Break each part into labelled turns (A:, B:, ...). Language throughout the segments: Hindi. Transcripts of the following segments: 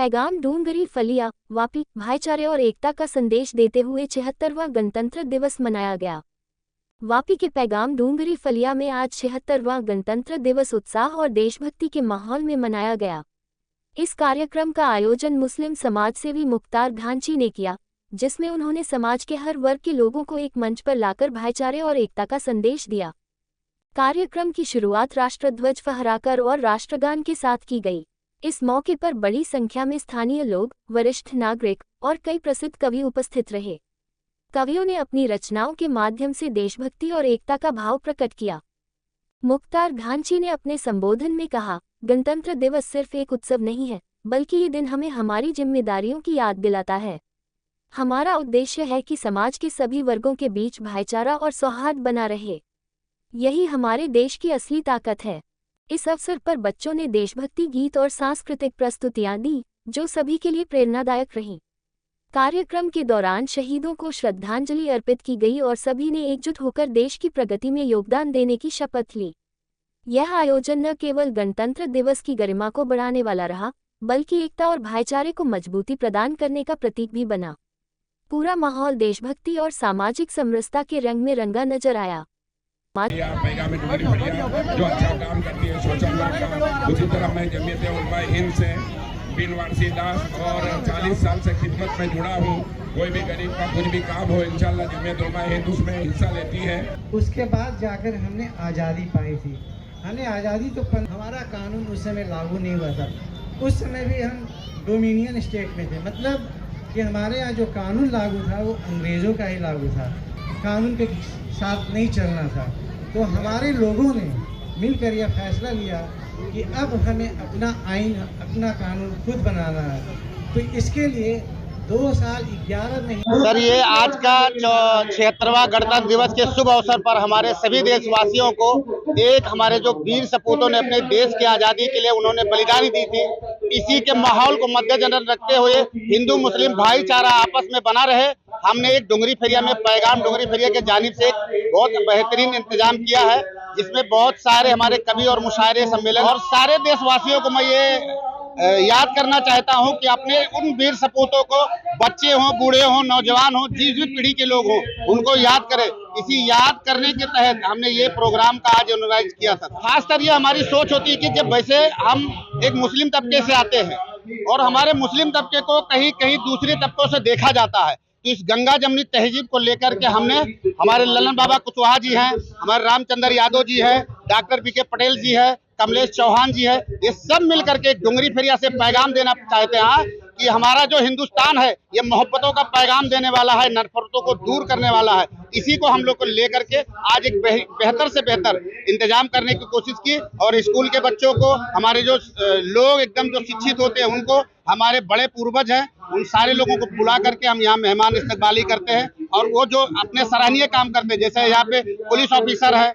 A: पैगाम डूंगरी फलिया वापी भाईचारे और एकता का संदेश देते हुए 76वां गणतंत्र दिवस मनाया गया। वापी के पैगाम डूंगरी फलिया में आज 76वां गणतंत्र दिवस उत्साह और देशभक्ति के माहौल में मनाया गया। इस कार्यक्रम का आयोजन मुस्लिम समाजसेवी मुख्तार घांची ने किया, जिसमें उन्होंने समाज के हर वर्ग के लोगों को एक मंच पर लाकर भाईचारे और एकता का संदेश दिया। कार्यक्रम की शुरुआत राष्ट्रध्वज फहराकर और राष्ट्रगान के साथ की गई। इस मौके पर बड़ी संख्या में स्थानीय लोग, वरिष्ठ नागरिक और कई प्रसिद्ध कवि उपस्थित रहे। कवियों ने अपनी रचनाओं के माध्यम से देशभक्ति और एकता का भाव प्रकट किया। मुख्तार घांची ने अपने संबोधन में कहा, गणतंत्र दिवस सिर्फ एक उत्सव नहीं है, बल्कि ये दिन हमें हमारी जिम्मेदारियों की याद दिलाता है। हमारा उद्देश्य है कि समाज के सभी वर्गों के बीच भाईचारा और सौहार्द बना रहे। यही हमारे देश की असली ताकत है। इस अवसर पर बच्चों ने देशभक्ति गीत और सांस्कृतिक प्रस्तुतियां दी, जो सभी के लिए प्रेरणादायक रहीं। कार्यक्रम के दौरान शहीदों को श्रद्धांजलि अर्पित की गई और सभी ने एकजुट होकर देश की प्रगति में योगदान देने की शपथ ली। यह आयोजन न केवल गणतंत्र दिवस की गरिमा को बढ़ाने वाला रहा, बल्कि एकता और भाईचारे को मजबूती प्रदान करने का प्रतीक भी बना। पूरा माहौल देशभक्ति और सामाजिक समरसता के रंग में रंगा नजर आया।
B: पैगाम डूंगरी फलिया जो अच्छा काम करती है शौचालय का, उसी तरह मैं जमीयत उलमाए हिंद से बिन वारसी दास और 40 साल से खिदमत में जुड़ा हूँ। कोई भी गरीब का कुछ भी काम हो, इंशाल्लाह जमीयत उलमाए हिंद उसमें हिस्सा लेती है।
C: उसके बाद जाकर हमने आज़ादी पाई थी। हमने आज़ादी तो हमारा कानून उस समय लागू नहीं हुआ था। उस समय भी हम डोमिनियन स्टेट में थे, मतलब कि हमारे यहाँ जो कानून लागू था वो अंग्रेज़ों का ही लागू था, कानून के साथ नहीं चलना था। तो हमारे लोगों ने मिलकर यह फैसला लिया कि अब हमें अपना आइन, अपना कानून खुद बनाना है। तो इसके लिए 2 साल 11 महीने।
D: सर, ये आज का 76वां गणतंत्र दिवस के शुभ अवसर पर हमारे सभी देशवासियों को एक हमारे जो वीर सपूतों ने अपने देश की आज़ादी के लिए उन्होंने बलिदानी दी थी, इसी के माहौल को मद्देनजर रखते हुए हिंदू मुस्लिम भाईचारा आपस में बना रहे, हमने एक डूंगरी फलिया में पैगाम डूंगरी फलिया के जानिब से एक बहुत बेहतरीन इंतजाम किया है, जिसमें बहुत सारे हमारे कवि और मुशायरे सम्मेलन और सारे देशवासियों को मैं ये याद करना चाहता हूं कि अपने उन वीर सपूतों को, बच्चे हों, बूढ़े हों, नौजवान हों, जिस भी पीढ़ी के लोग हों, उनको याद करें। इसी याद करने के तहत हमने ये प्रोग्राम का आज ऑर्गेनाइज किया था। खासकर ये हमारी सोच होती है कि जब वैसे हम एक मुस्लिम तबके से आते हैं और हमारे मुस्लिम तबके को कहीं कहीं दूसरे तबकों से देखा जाता है, तो इस गंगा जमनी तहजीब को लेकर के हमने, हमारे ललन बाबा कुशवाहा जी हैं, हमारे रामचंद्र यादव जी हैं, डॉक्टर बीके पटेल जी है, कमलेश चौहान जी है, ये सब मिलकर के डूंगरी फलिया से पैगाम देना चाहते हैं कि हमारा जो हिंदुस्तान है ये मोहब्बतों का पैगाम देने वाला है, नफरतों को दूर करने वाला है। इसी को हम लोग को लेकर के आज एक बेहतर से बेहतर इंतजाम करने की कोशिश की और स्कूल के बच्चों को, हमारे जो लोग एकदम जो शिक्षित होते हैं उनको, हमारे बड़े पूर्वज हैं, उन सारे लोगों को बुला करके हम यहाँ मेहमान इस्तकबाली करते हैं। और वो जो अपने सराहनीय काम करते हैं, जैसे यहाँ पे पुलिस ऑफिसर है,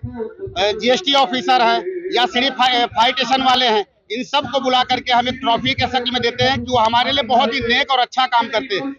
D: GST ऑफिसर है या सिटी फायर स्टेशन वाले हैं, इन सब को बुला करके हम एक ट्रॉफी के शक्ल में देते हैं कि वो हमारे लिए बहुत ही नेक और अच्छा काम करते हैं।